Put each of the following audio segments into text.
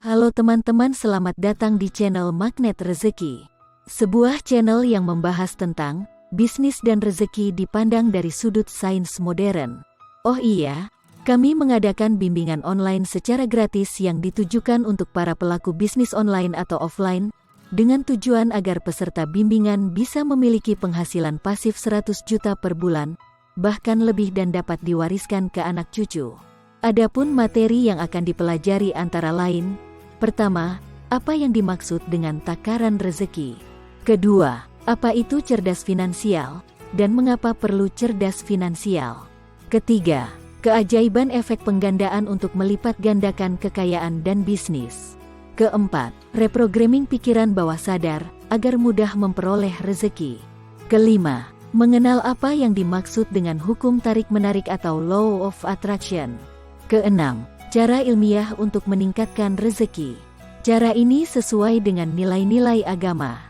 Halo teman-teman, selamat datang di channel Magnet Rezeki. Sebuah channel yang membahas tentang bisnis dan rezeki dipandang dari sudut sains modern. Oh iya, kami mengadakan bimbingan online secara gratis yang ditujukan untuk para pelaku bisnis online atau offline, dengan tujuan agar peserta bimbingan bisa memiliki penghasilan pasif 100 juta per bulan, bahkan lebih, dan dapat diwariskan ke anak cucu. Adapun materi yang akan dipelajari antara lain: pertama, apa yang dimaksud dengan takaran rezeki? Kedua, apa itu cerdas finansial, dan mengapa perlu cerdas finansial? Ketiga, keajaiban efek penggandaan untuk melipat gandakan kekayaan dan bisnis. Keempat, reprogramming pikiran bawah sadar, agar mudah memperoleh rezeki. Kelima, mengenal apa yang dimaksud dengan hukum tarik-menarik atau Law of Attraction. Keenam, cara ilmiah untuk meningkatkan rezeki. Cara ini sesuai dengan nilai-nilai agama.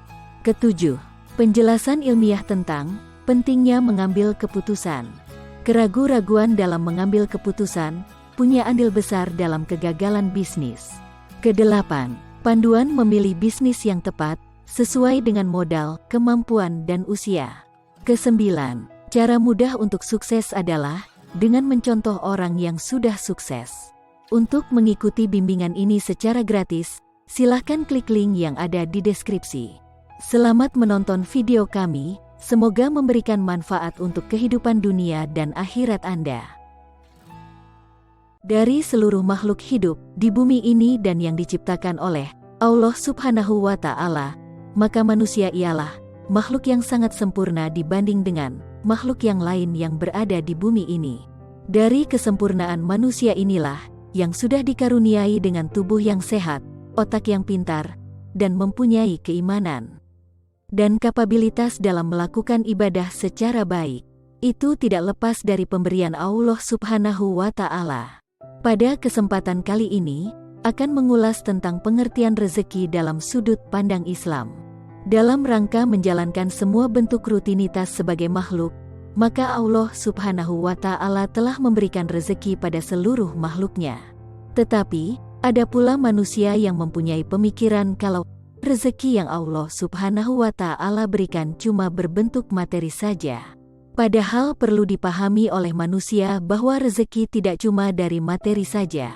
Ketujuh, penjelasan ilmiah tentang pentingnya mengambil keputusan. Keraguan-raguan dalam mengambil keputusan punya andil besar dalam kegagalan bisnis. Kedelapan, panduan memilih bisnis yang tepat sesuai dengan modal, kemampuan, dan usia. Kesembilan, cara mudah untuk sukses adalah dengan mencontoh orang yang sudah sukses. Untuk mengikuti bimbingan ini secara gratis, silahkan klik link yang ada di deskripsi. Selamat menonton video kami, semoga memberikan manfaat untuk kehidupan dunia dan akhirat Anda. Dari seluruh makhluk hidup di bumi ini dan yang diciptakan oleh Allah Subhanahu wa Ta'ala, maka manusia ialah makhluk yang sangat sempurna dibanding dengan makhluk yang lain yang berada di bumi ini. Dari kesempurnaan manusia inilah yang sudah dikaruniai dengan tubuh yang sehat, otak yang pintar, dan mempunyai keimanan dan kapabilitas dalam melakukan ibadah secara baik. Itu tidak lepas dari pemberian Allah Subhanahu wa Ta'ala. Pada kesempatan kali ini, akan mengulas tentang pengertian rezeki dalam sudut pandang Islam. Dalam rangka menjalankan semua bentuk rutinitas sebagai makhluk, maka Allah Subhanahu wa Ta'ala telah memberikan rezeki pada seluruh makhluknya. Tetapi, ada pula manusia yang mempunyai pemikiran kalau rezeki yang Allah Subhanahu wa Ta'ala berikan cuma berbentuk materi saja. Padahal perlu dipahami oleh manusia bahwa rezeki tidak cuma dari materi saja.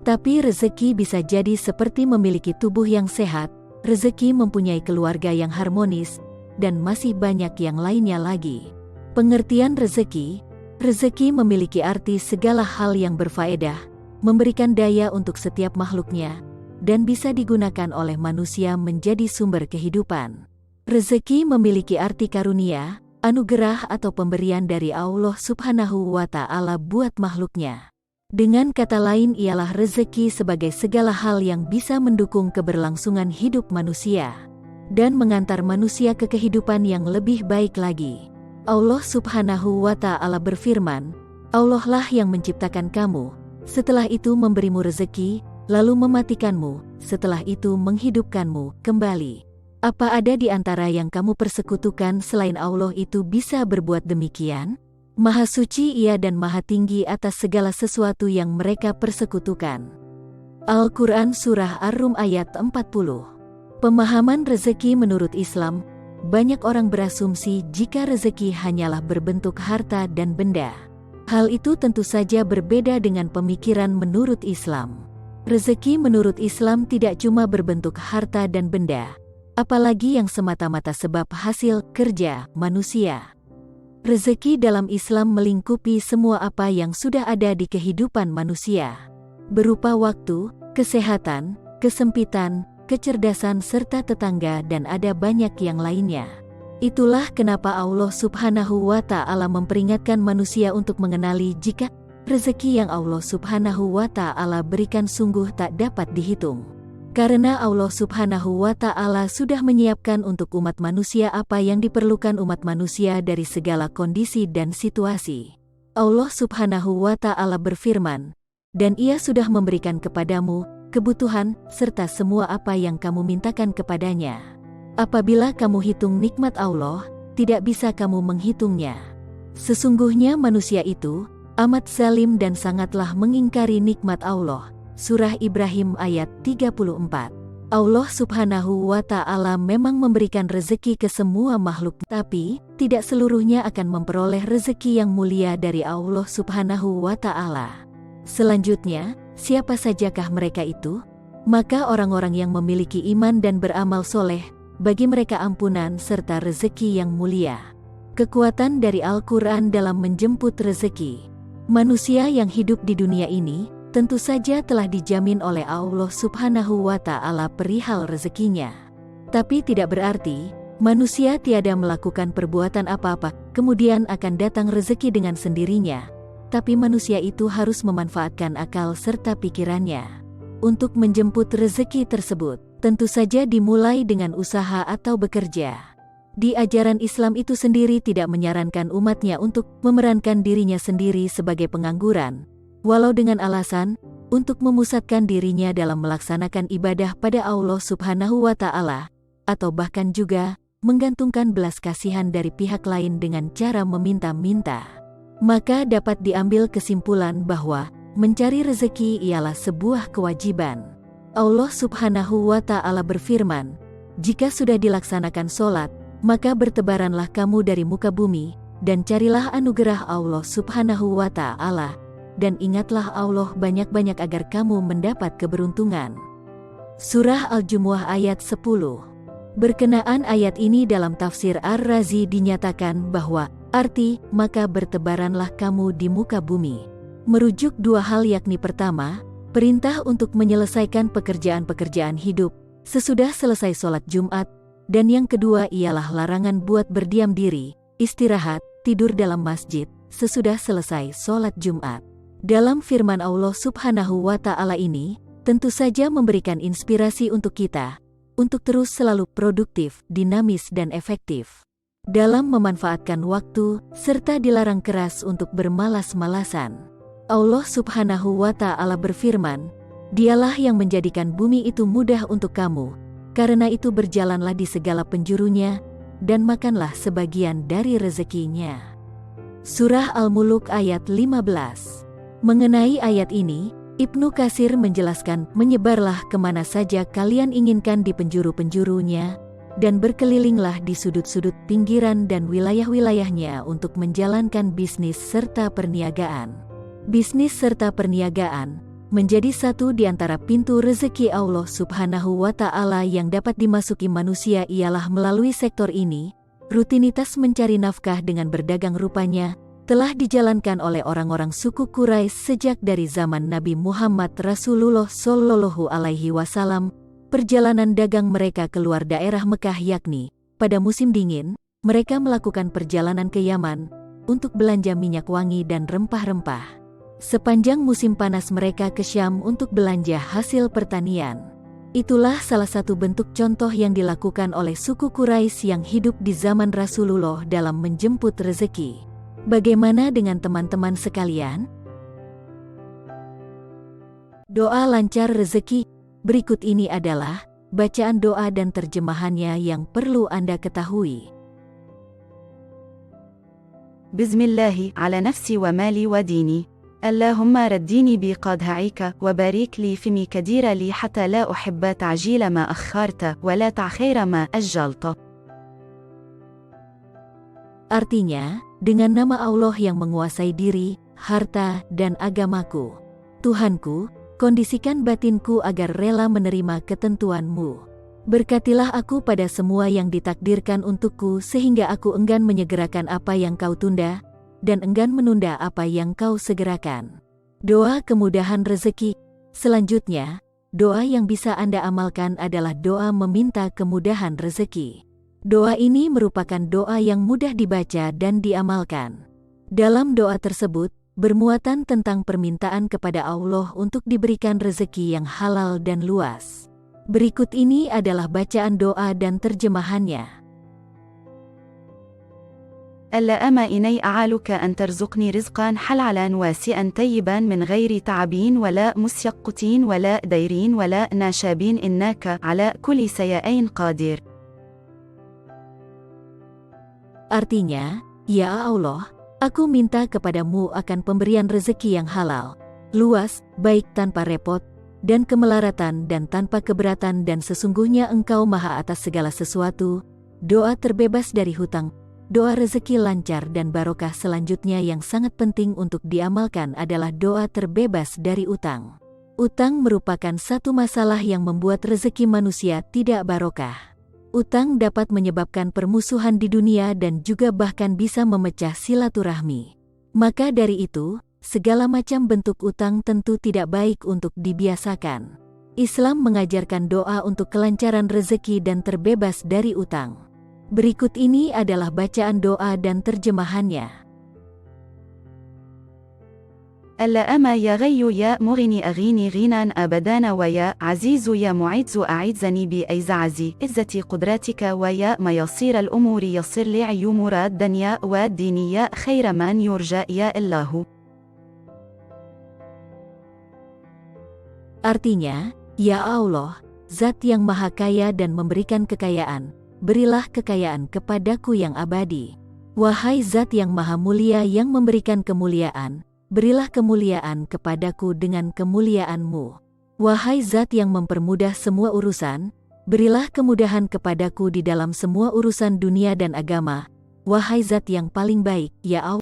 Tapi rezeki bisa jadi seperti memiliki tubuh yang sehat, rezeki mempunyai keluarga yang harmonis, dan masih banyak yang lainnya lagi. Pengertian rezeki memiliki arti segala hal yang berfaedah, memberikan daya untuk setiap makhluknya, dan bisa digunakan oleh manusia menjadi sumber kehidupan. Rezeki memiliki arti karunia, anugerah atau pemberian dari Allah Subhanahu wa Ta'ala buat makhluknya. Dengan kata lain ialah rezeki sebagai segala hal yang bisa mendukung keberlangsungan hidup manusia dan mengantar manusia ke kehidupan yang lebih baik lagi. Allah Subhanahu wa Ta'ala berfirman, Allah lah yang menciptakan kamu, setelah itu memberimu rezeki, lalu mematikanmu, setelah itu menghidupkanmu kembali. Apa ada di antara yang kamu persekutukan selain Allah itu bisa berbuat demikian? Maha suci Ia dan maha tinggi atas segala sesuatu yang mereka persekutukan. Al-Quran Surah Ar-Rum ayat 40. Pemahaman rezeki menurut Islam, banyak orang berasumsi jika rezeki hanyalah berbentuk harta dan benda. Hal itu tentu saja berbeda dengan pemikiran menurut Islam. Rezeki menurut Islam tidak cuma berbentuk harta dan benda, apalagi yang semata-mata sebab hasil kerja manusia. Rezeki dalam Islam melingkupi semua apa yang sudah ada di kehidupan manusia, berupa waktu, kesehatan, kesempitan, kecerdasan serta tetangga, dan ada banyak yang lainnya. Itulah kenapa Allah Subhanahu wa Ta'ala memperingatkan manusia untuk mengenali jika rezeki yang Allah Subhanahu wa Ta'ala berikan sungguh tak dapat dihitung. Karena Allah Subhanahu wa Ta'ala sudah menyiapkan untuk umat manusia apa yang diperlukan umat manusia dari segala kondisi dan situasi. Allah Subhanahu wa Ta'ala berfirman, dan Ia sudah memberikan kepadamu kebutuhan, serta semua apa yang kamu mintakan kepadanya. Apabila kamu hitung nikmat Allah, tidak bisa kamu menghitungnya. Sesungguhnya manusia itu amat zalim dan sangatlah mengingkari nikmat Allah, Surah Ibrahim ayat 34. Allah Subhanahu wa Ta'ala memang memberikan rezeki ke semua makhluk, tapi tidak seluruhnya akan memperoleh rezeki yang mulia dari Allah Subhanahu wa Ta'ala. Selanjutnya, siapa sajakah mereka itu? Maka orang-orang yang memiliki iman dan beramal soleh, bagi mereka ampunan serta rezeki yang mulia. Kekuatan dari Al-Quran dalam menjemput rezeki. Manusia yang hidup di dunia ini tentu saja telah dijamin oleh Allah Subhanahu wa Ta'ala perihal rezekinya. Tapi tidak berarti manusia tiada melakukan perbuatan apa-apa, kemudian akan datang rezeki dengan sendirinya. Tapi manusia itu harus memanfaatkan akal serta pikirannya untuk menjemput rezeki tersebut. Tentu saja dimulai dengan usaha atau bekerja. Di ajaran Islam itu sendiri tidak menyarankan umatnya untuk memerankan dirinya sendiri sebagai pengangguran, walau dengan alasan untuk memusatkan dirinya dalam melaksanakan ibadah pada Allah Subhanahu wa Ta'ala, atau bahkan juga menggantungkan belas kasihan dari pihak lain dengan cara meminta-minta. Maka dapat diambil kesimpulan bahwa mencari rezeki ialah sebuah kewajiban. Allah Subhanahu wa Ta'ala berfirman, "Jika sudah dilaksanakan sholat, maka bertebaranlah kamu dari muka bumi, dan carilah anugerah Allah Subhanahu wa Ta'ala, dan ingatlah Allah banyak-banyak agar kamu mendapat keberuntungan." Surah Al-Jumu'ah ayat 10. Berkenaan ayat ini dalam tafsir Ar-Razi dinyatakan bahwa arti "maka bertebaranlah kamu di muka bumi" merujuk dua hal, yakni pertama, perintah untuk menyelesaikan pekerjaan-pekerjaan hidup sesudah selesai sholat Jumat, dan yang kedua ialah larangan buat berdiam diri, istirahat, tidur dalam masjid sesudah selesai sholat Jumat. Dalam firman Allah Subhanahu wa Ta'ala ini, tentu saja memberikan inspirasi untuk kita, untuk terus selalu produktif, dinamis dan efektif dalam memanfaatkan waktu, serta dilarang keras untuk bermalas-malasan. Allah Subhanahu wa Ta'ala berfirman, "Dialah yang menjadikan bumi itu mudah untuk kamu, karena itu berjalanlah di segala penjurunya, dan makanlah sebagian dari rezekinya." Surah Al-Muluk ayat 15. Mengenai ayat ini, Ibnu Katsir menjelaskan, "Menyebarlah kemana saja kalian inginkan di penjuru-penjurunya, dan berkelilinglah di sudut-sudut pinggiran dan wilayah-wilayahnya untuk menjalankan bisnis serta perniagaan." Bisnis serta perniagaan menjadi satu di antara pintu rezeki Allah Subhanahu wa Ta'ala yang dapat dimasuki manusia ialah melalui sektor ini. Rutinitas mencari nafkah dengan berdagang rupanya telah dijalankan oleh orang-orang suku Quraisy sejak dari zaman Nabi Muhammad Rasulullah Shallallahu Alaihi Wasallam. Perjalanan dagang mereka keluar daerah Mekah, yakni pada musim dingin, mereka melakukan perjalanan ke Yaman untuk belanja minyak wangi dan rempah-rempah. Sepanjang musim panas mereka ke Syam untuk belanja hasil pertanian. Itulah salah satu bentuk contoh yang dilakukan oleh suku Quraisy yang hidup di zaman Rasulullah dalam menjemput rezeki. Bagaimana dengan teman-teman sekalian? Doa lancar rezeki. Berikut ini adalah bacaan doa dan terjemahannya yang perlu Anda ketahui. Bismillah ala nafsi wa mali wa dini. Allahumma raddini bi qadha'ika wa barik li fimi kadira li hatta la uhibba ta'jila ma akharta wa la ta'khira ma ajjalta. Artinya, dengan nama Allah yang menguasai diri, harta, dan agamaku. Tuhanku, kondisikan batinku agar rela menerima ketentuan-Mu. Berkatilah aku pada semua yang ditakdirkan untukku sehingga aku enggan menyegerakan apa yang Kau tunda, dan enggan menunda apa yang Kau segerakan. Doa kemudahan rezeki. Selanjutnya, doa yang bisa Anda amalkan adalah doa meminta kemudahan rezeki. Doa ini merupakan doa yang mudah dibaca dan diamalkan. Dalam doa tersebut, bermuatan tentang permintaan kepada Allah untuk diberikan rezeki yang halal dan luas. Berikut ini adalah bacaan doa dan terjemahannya. Allahumma inni a'aluka an tarzuqni rizqan halalan wasi'an tayyiban min ghairi ta'abin wala musyaqqatin wala dairin wala nashabin innaka ala kulli shay'in qadir. Artinya, ya Allah, aku minta kepadamu akan pemberian rezeki yang halal, luas, baik tanpa repot, dan kemelaratan dan tanpa keberatan dan sesungguhnya Engkau maha atas segala sesuatu. Doa terbebas dari hutang, doa rezeki lancar dan barokah. Selanjutnya yang sangat penting untuk diamalkan adalah doa terbebas dari utang. Utang merupakan satu masalah yang membuat rezeki manusia tidak barokah. Utang dapat menyebabkan permusuhan di dunia dan juga bahkan bisa memecah silaturahmi. Maka dari itu, segala macam bentuk utang tentu tidak baik untuk dibiasakan. Islam mengajarkan doa untuk kelancaran rezeki dan terbebas dari utang. Berikut ini adalah bacaan doa dan terjemahannya. اللأم يا غي يا مغني أغيني غنى أبدان ويا عزيز يا معز أعزني بأيزعزي عزتي قدراتك ويا ميصير الأمور يصر لي عي مراد دنيا والدين يا خير من يرجى يا الله. Artinya, ya Allah, Zat yang Maha Kaya dan memberikan kekayaan, berilah kekayaan kepadaku yang abadi. Wahai Zat yang Maha Mulia yang memberikan kemuliaan, berilah kemuliaan kepadaku dengan kemuliaan-Mu. Wahai Zat yang mempermudah semua urusan, berilah kemudahan kepadaku di dalam semua urusan dunia dan agama. Wahai Zat yang paling baik, ya Allah.